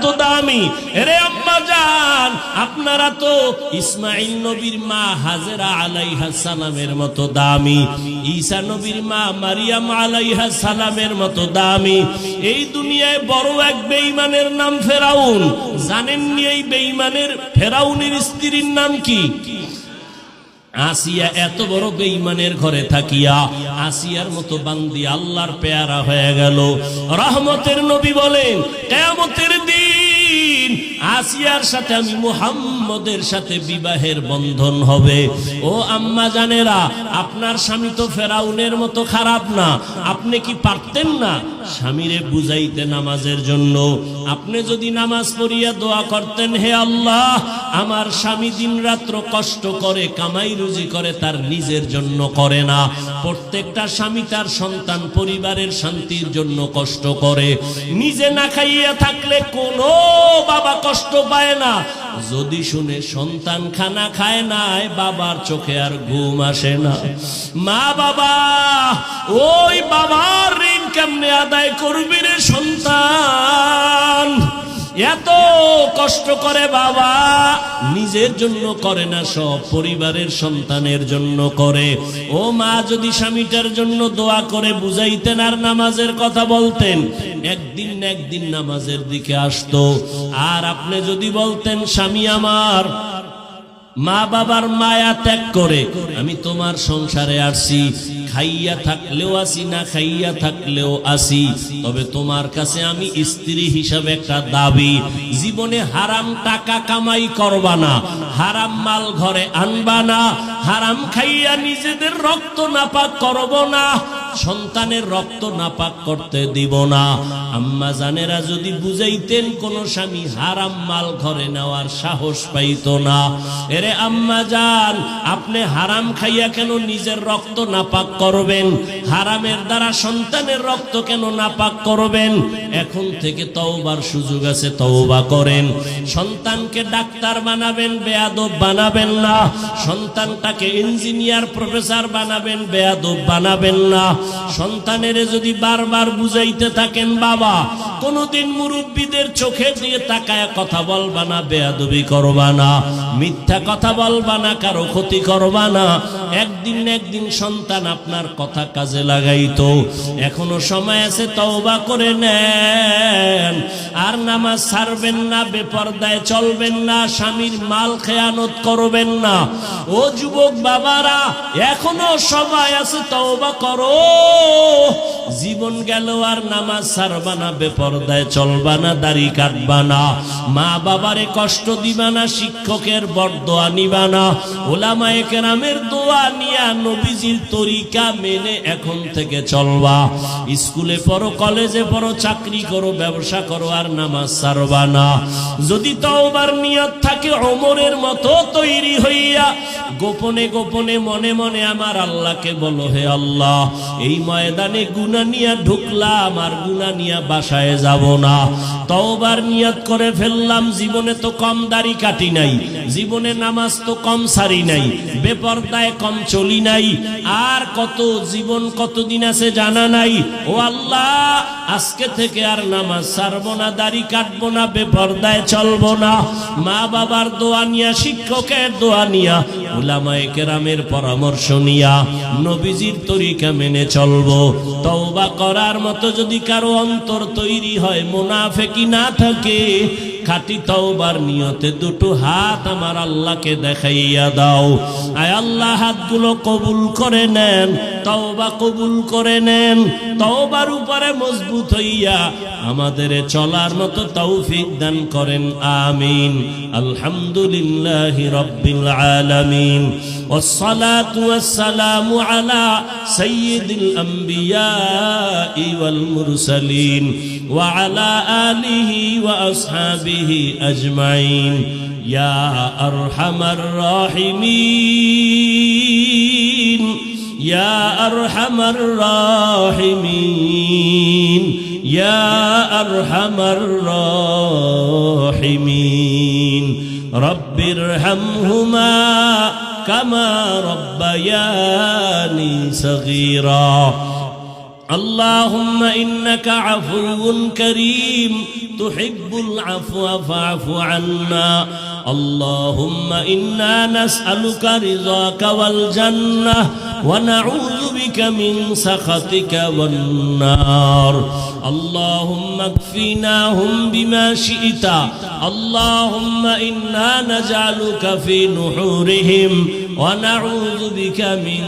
কত দামি। এরে আম্মা জান, আপনারা তো ইসমাইল নবীর মা হাজেরা আলাইহিস সালামের মতো দামি, ঈসা নবীর মা মারিয়াম আলাইহিস সালামের মতো দামি। এই দুনিয়ায় বড় এক বেঈমানের নাম ফেরাউন। জানেননি এই বেঈমানের ফেরাউনের স্ত্রীর নাম কি? আসিয়া। এত বড় বেঈমানের ঘরে থাকিয়া আসিয়ার মতো বান্দি আল্লাহর পেয়ারা হয়ে গেল। রহমতের নবী বলেন, কিয়ামতের দিন আসিয়ার সাথে আমি মুহাম্মদের সাথে বিবাহের বন্ধন হবে। ও আম্মা জানেরা, আপনার স্বামী তো ফেরাউনের মতো খারাপ না। আপনি কি পারতেন না স্বামীরে বুঝাইতে নামাজের জন্য? আপনি যদি নামাজ পড়িয়া দোয়া করতেন, হে আল্লাহ, আমার স্বামী দিন রাত্র কষ্ট করে কামাই রুজি করে, তার নিজের জন্য করে না। প্রত্যেকটা স্বামী তার সন্তান পরিবারের শান্তির জন্য কষ্ট করে। নিজে না খাইয়া থাকলে কোনো বাবা কষ্ট পায় না। যদি শুনে সন্তান খানা খায় না, বাবার চোখে আর ঘুম আসে না। মা বাবা, ওই বাবার ঋণ কেমনে আদায় করবি রে সন্তান? এত কষ্ট করে বাবা, নিজের জন্য করে না, সব পরিবারের সন্তানের জন্য করে। ও মা, যদি স্বামীটার জন্য দোয়া করে বুঝাইতেন আর নামাজের কথা বলতেন, একদিন না একদিন নামাজের দিকে আসতো। আর আপনি যদি বলতেন, স্বামী আমার মা বাবার মায়া ত্যাগ করে আমি তোমার সংসারে আসছি, খাইয়া থাকলেও আসি, না খাইয়া থাকলেও আসি, তবে তোমার কাছে আমি স্ত্রী হিসাবে একটা দাবি, জীবনে হারাম টাকা কামাই করবা না, হারাম মাল ঘরে আনবা না, হারাম খাইয়া নিজেদের রক্ত নাপাক করব না, সন্তানের রক্ত নাপাক করতে দিব না। আম্মা জানেরা যদি বুঝাইতেন, কোন স্বামী হারাম মাল ঘরে নেওয়ার সাহস পাইত না। এরে আম্মা জান, আপনি হারাম খাইয়া কেন নিজের রক্ত নাপাক করবেন? হারামের দ্বারা সন্তানের রক্ত কেন নাপাক করবেন? এখন থেকে তওবার সুযোগ আছে, তওবা করেন। সন্তানকে ডাক্তার বানাবেন, বেয়াদব বানাবেন না। সন্তানটাকে ইঞ্জিনিয়ার প্রফেসর বানাবেন, বেয়াদব বানাবেন না। সন্তানের যদি বারবার বুঝাইতে থাকেন, বাবা কোনদিন মুরব্বীদের চোখে দিয়ে তাকায় কথা বলবা না, বেয়াদবি করবা না, মিথ্যা কথা বলবা না, কারো ক্ষতি করবা না, একদিন না একদিন সন্তান আপনার কথা কাজে লাগাইতো। এখনো সময় আছে, তওবা করে নেন। আর নামাজ ছাড়বেন না, বেপরদায় চলবেন না, স্বামীর মাল খেয়ানত করবেন না। ও যুবক বাবারা, এখনো সময় আছে, তওবা করো। জীবন গেল আর নামাজ ছাড়বা না, বেপরদায় চলবা না, দাড়ি কাটবা না, মা বাবারে কষ্ট দিবা না, শিক্ষকের বরদোয়া নিবা না, ওলামায়ে কেরামের দোয়া নিয়া নবীজির তরিকা মেনে এখন থেকে চলবা। স্কুলে পড়ো, কলেজে পড়ো, চাকরি করো, ব্যবসা করো, আর নামাজ ছাড়বা না। যদি তওবার নিয়ত থাকে, ওমরের মতো তৈরি হইয়া গোপনে গোপনে মনে মনে আমার আল্লাহকে বলো, হে আল্লাহ, এই ময়দানে গুনাহ নিয়া ঢুকলাম, আর গুনাহ নিয়া বাসায় যাব না। তওবার নিয়ত করে ফেললাম, জীবনে তো কম দাড়ি কাটি নাই, জীবনে নামাজ তো কম সারি নাই, বেপরদায় কম চলি নাই, আর কত জীবন কতদিন আছে জানা নাই। ও আল্লাহ, আজকে থেকে আর নামাজ ছাড়বো না, দাড়ি কাটবো না, বেপরদায় চলবো না। মা বাবার দোয়া নিয়া, শিক্ষকের দোয়া নিয়া, উলামায়ে কেরামের পরামর্শ নিয়া নবীজির তরিকা মেনে চলবো। তওবা করার মতো যদি কারো অন্তর তৈরি হয়, মুনাফিকি না থাকে, খাঁটি তওবার নিয়তে দুটো হাত আমার আল্লাহকে দেখাইয়া দাও। আয় আল্লাহ, হাতগুলো কবুল করে নেন, তওবা কবুল করে নেন। তওবার উপরে মজবুত হইয়া আমাদের চলার মতো তৌফিক দান করেন, আমিন। আলহামদুলিল্লাহি রাব্বিল আলামিন, والصلاة والسلام على سيد الأنبياء والمرسلين وعلى آله وأصحابه أجمعين يا أرحم الراحمين يا أرحم الراحمين يا أرحم الراحمين رب ارحمهما كما ربياني صغيرا اللهم إنك عفو كريم تحب العفو فاعف عنا اللهم إنا نسألك رضاك والجنة ونعوذ بك من سخطك والنار اللهم اكفناهم بما شئت اللهم إنا نجعلك في نحورهم ونعوذ بك من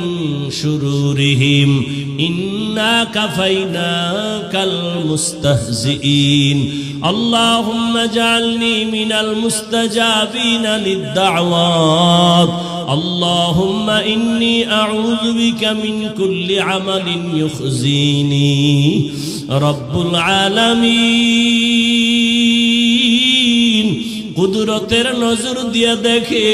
شرورهم إنا كفيناك المستهزئين اللهم اجعلني من المستجابين للدعوات اللهم إني أعوذ بك من كل عمل يخزيني رب العالمين কুদরতের নজর দিয়ে দেখে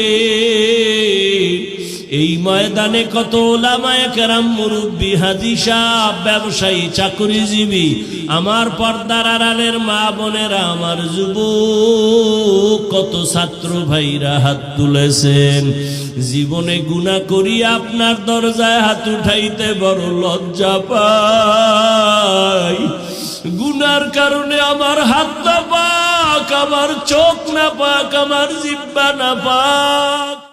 এই ময়দানে কত উলামায়ে কেরাম মুরব্বি হাজী সাহেব ব্যবসায়ী চাকরিজীবী আমার পর্দার আড়ালের মা বোনেরা আমার যুবক কত ছাত্র ভাইরা হাত তুলেছেন জীবনে গুনাহ করি আপনার দরজায় হাত উঠাইতে বড় লজ্জা পাই গুনার কারণে আমার হাত না পাক আমার চোখ না পাক আমার জিহ্বা না পাক